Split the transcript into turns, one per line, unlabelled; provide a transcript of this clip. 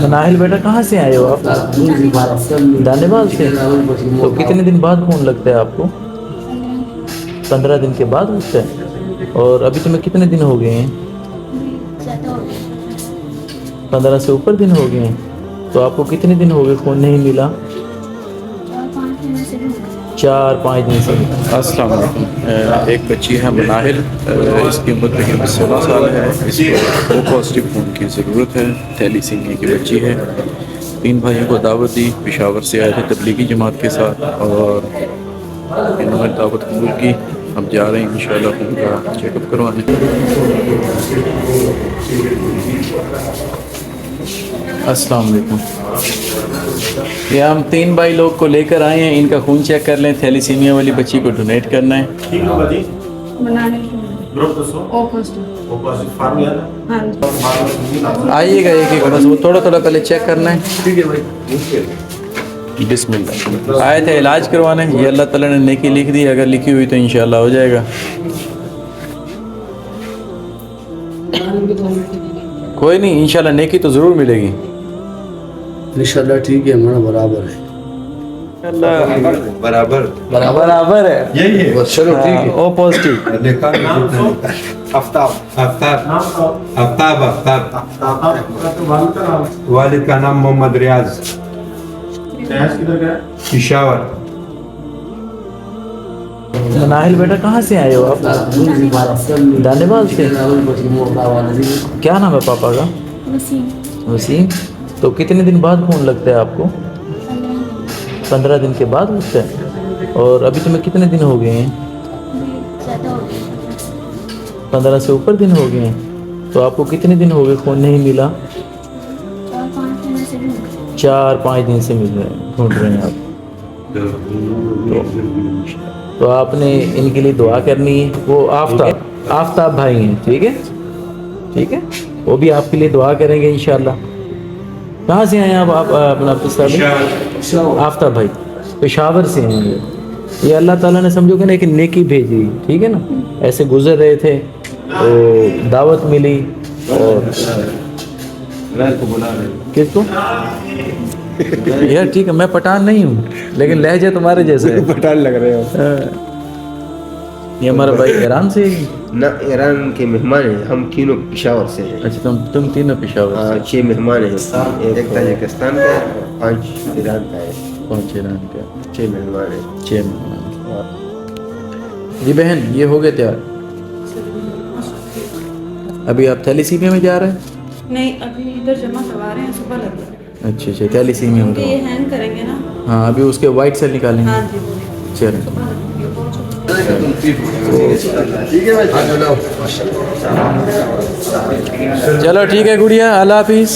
नाहिल बेटा कहाँ से आए हो आप? दानेवाल से। तो कितने दिन बाद खून लगता है आपको? 15 दिन के बाद लगता है। और अभी तुम्हें कितने दिन हो गए हैं? 15 से ऊपर दिन हो गए हैं। तो आपको कितने दिन हो गए खून नहीं मिला? 4-5 दिन से।
अस्सलाम वालेकुम। एक बच्ची है नाहिल, इसकी उम्र तकरीबन 16 साल है। इसको ओ पॉजिटिव खून की ज़रूरत है। थैलीसीमिया की बच्ची है। 3 भाइयों को दावत दी, पेशावर से आए थे तबलीगी जमात के साथ, और इन्होंने दावत कबूल की। हम जा रहे हैं इंशाअल्लाह खून का चेकअप करवाने। अस्सलाम वालेकुम। ये हम 3 भाई लोग को लेकर आए हैं, इनका खून चेक कर लें। थैलीसीमिया वाली बच्ची को डोनेट करना है।
ठीक है भाई, ग्रुप दसो
आइएगा एक एक बस, वो थोड़ा थोड़ा पहले चेक करना है। ठीक है भाई, बिस्मिल्लाह। आए थे इलाज करवाने, ये अल्लाह ताला ने नेकी लिख दी, अगर लिखी हुई तो इंशाल्लाह हो जाएगा। कोई नहीं, इंशाल्लाह नेकी तो ज़रूर मिलेगी
इंशाल्लाह। ठीक है, हमारा बराबर है।
बराबर
बराबर है।
यही है।
बस चलो ठीक है।
O positive.
देखा आफ्ताब आफ्ताब आफ्ताब आफ्ताब वालिद का नाम मोहम्मद रियाज, पेशावर।
नाहिल बेटा कहाँ से आए हो आप? दानेवाल से। क्या नाम है पापा का? वसीम। तो कितने दिन बाद खून लगता है आपको? 15 दिन के बाद लगता है। और अभी तुम्हें कितने दिन हो गए हैं? 15 से ऊपर दिन हो गए हैं। तो आपको कितने दिन हो गए खून नहीं मिला? 4-5 दिन से मिल रहे हैं, ढूंढ रहे हैं आप। तो आपने इनके लिए दुआ करनी है। वो आफ्ताब भाई हैं, ठीक है? ठीक है, वो भी आपके लिए दुआ करेंगे इंशाल्लाह। कहाँ से आए हैं आप अपना? आफ्ताब भाई पेशावर से हैं। ये अल्लाह ताला ने समझो कि ना एक नेकी भेजी, ठीक है ना? ऐसे गुजर रहे थे तो दावत मिली। और किसको? यार ठीक है, मैं पठान नहीं हूँ, लेकिन लहजे तुम्हारे जैसे है।
पठान लग रहे हो।
ये हमारा भाई ईरान से है?
ना, ईरान के मेहमान हैं। हम तीनों पेशावर से हैं।
अच्छा, तुम तीनों पेशावर से।
6 मेहमान हैं। एक ताजिकिस्तान का है, 5 ईरान का है।
5 ईरान का,
6 मेहमान हैं।
6 मेहमान। जी बहन, ये हो गए तैयार? अभी आप थैलीसीमिया में जा रहे हैं?
नहीं, अभी इधर जमा करवा रहे हैं, सुबह लग रहा है।
अच्छा, थैलीसीमिया में।
ये हैंग करेंगे ना?
हाँ, अभी उसके वाइट सेल निकालेंगे।
हाँ जी।
चलो
ठीक है भाई।
चलो ठीक है गुड़िया, अल्लाह हाफिज़।